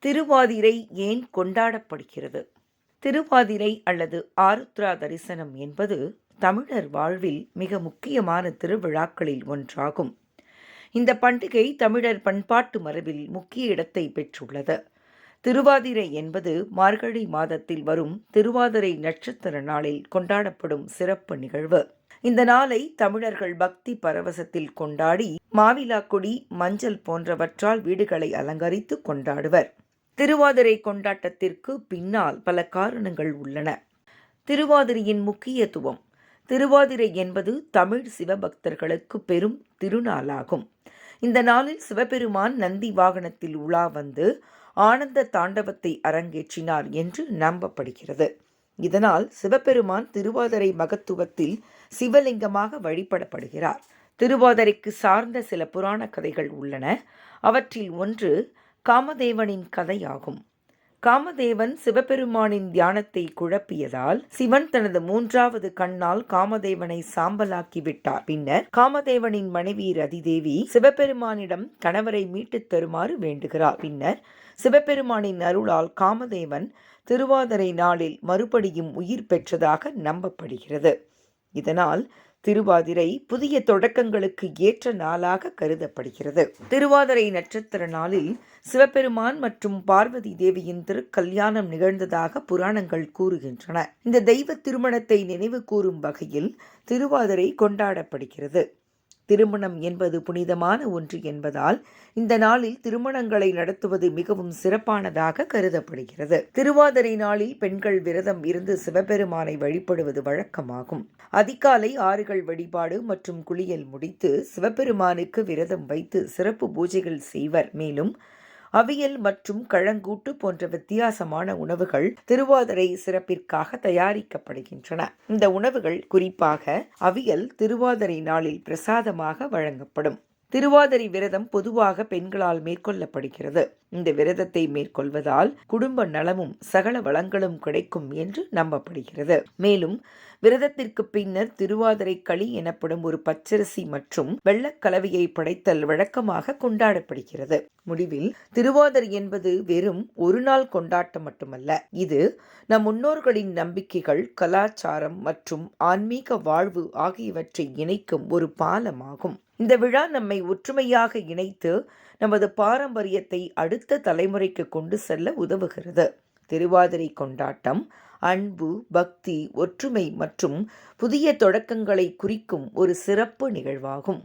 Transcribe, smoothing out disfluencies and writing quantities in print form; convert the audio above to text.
திருவாதிரை ஏன் கொண்டாடப்படுகிறது? திருவாதிரை அல்லது ஆருத்ரா தரிசனம் என்பது தமிழர் வாழ்வில் மிக முக்கியமான திருவிழாக்களில் ஒன்றாகும். இந்த பண்டிகை தமிழர் பண்பாட்டு மரபில் முக்கிய இடத்தை பெற்றுள்ளது. திருவாதிரை என்பது மார்கழி மாதத்தில் வரும் திருவாதிரை நட்சத்திர நாளில் கொண்டாடப்படும் சிறப்பு நிகழ்வு. இந்த நாளை தமிழர்கள் பக்தி பரவசத்தில் கொண்டாடி மாவிலாக்கொடி, மஞ்சள் போன்றவற்றால் வீடுகளை அலங்கரித்து கொண்டாடுவர். திருவாதிரை கொண்டாட்டத்திற்கு பின்னால் பல காரணங்கள் உள்ளன. திருவாதிரையின் முக்கியத்துவம். திருவாதிரை என்பது தமிழ் சிவபக்தர்களுக்கு பெரும் திருநாளாகும். இந்த நாளில் சிவபெருமான் நந்தி வாகனத்தில் உலா வந்து ஆனந்த தாண்டவத்தை அரங்கேற்றினார் என்று நம்பப்படுகிறது. இதனால் சிவபெருமான் திருவாதிரை மகத்துவத்தில் சிவலிங்கமாக வழிபடப்படுகிறார். திருவாதிரைக்கு சார்ந்த சில புராண கதைகள் உள்ளன. அவற்றில் ஒன்று காமதேவனின் கதையாகும். காமதேவன் சிவபெருமானின் தியானத்தை குழப்பியதால் சிவன் தனது 3வது கண்ணால் காமதேவனை சாம்பலாக்கி விட்டார். பின்னர் காமதேவனின் மனைவி ரதிதேவி சிவபெருமானிடம் கணவரை மீட்டுத் தருமாறு வேண்டுகிறார். பின்னர் சிவபெருமானின் அருளால் காமதேவன் திருவாதிரை நாளில் மறுபடியும் உயிர் பெற்றதாக நம்பப்படுகிறது. இதனால் திருவாதிரை புதிய தொடக்கங்களுக்கு ஏற்ற நாளாக கருதப்படுகிறது. திருவாதிரை நட்சத்திர நாளில் சிவபெருமான் மற்றும் பார்வதி தேவியின் திருக்கல்யாணம் நிகழ்ந்ததாக புராணங்கள் கூறுகின்றன. இந்த தெய்வ திருமணத்தை நினைவு கூறும் வகையில் திருவாதிரை கொண்டாடப்படுகிறது. திருமணம் என்பது புனிதமான ஒன்று என்பதால் இந்த நாளில் திருமணங்களை நடத்துவது மிகவும் சிறப்பானதாக கருதப்படுகிறது. திருவாதிரை நாளில் பெண்கள் விரதம் இருந்து சிவபெருமானை வழிபடுவது வழக்கமாகும். அதிகாலை ஆறுகள் வழிபாடு மற்றும் குளியல் முடித்து சிவபெருமானுக்கு விரதம் வைத்து சிறப்பு பூஜைகள் செய்வர். மேலும் அவியல் மற்றும் கழங்கூட்டு போன்ற வித்தியாசமான உணவுகள் திருவாதிரை சிறப்பிற்காக தயாரிக்கப்படுகின்றன. இந்த உணவுகள், குறிப்பாக அவியல், திருவாதிரை நாளில் பிரசாதமாக வழங்கப்படும். திருவாதிரை விரதம் பொதுவாக பெண்களால் மேற்கொள்ளப்படுகிறது. இந்த விரதத்தை மேற்கொள்வதால் குடும்ப நலமும் சகல வளங்களும் கிடைக்கும் என்று நம்பப்படுகிறது. மேலும் விரதத்திற்கு பின்னர் திருவாதிரை களி எனப்படும் ஒரு பச்சரிசி மற்றும் வெள்ளக்கலவையை படைத்தல் வழக்கமாக கொண்டாடப்படுகிறது. முடிவில் திருவாதிரை என்பது வெறும் ஒரு நாள் கொண்டாட்டம் மட்டுமல்ல, இது நம் முன்னோர்களின் நம்பிக்கைகள், கலாச்சாரம் மற்றும் ஆன்மீக வாழ்வு ஆகியவற்றை இணைக்கும் ஒரு பாலமாகும். இந்த விழா நம்மை ஒற்றுமையாக இணைத்து நமது பாரம்பரியத்தை அடுத்த தலைமுறைக்கு கொண்டு செல்ல உதவுகிறது. திருவாதிரை கொண்டாட்டம் அன்பு, பக்தி, ஒற்றுமை மற்றும் புதிய தொடக்கங்களை குறிக்கும் ஒரு சிறப்பு நிகழ்வாகும்.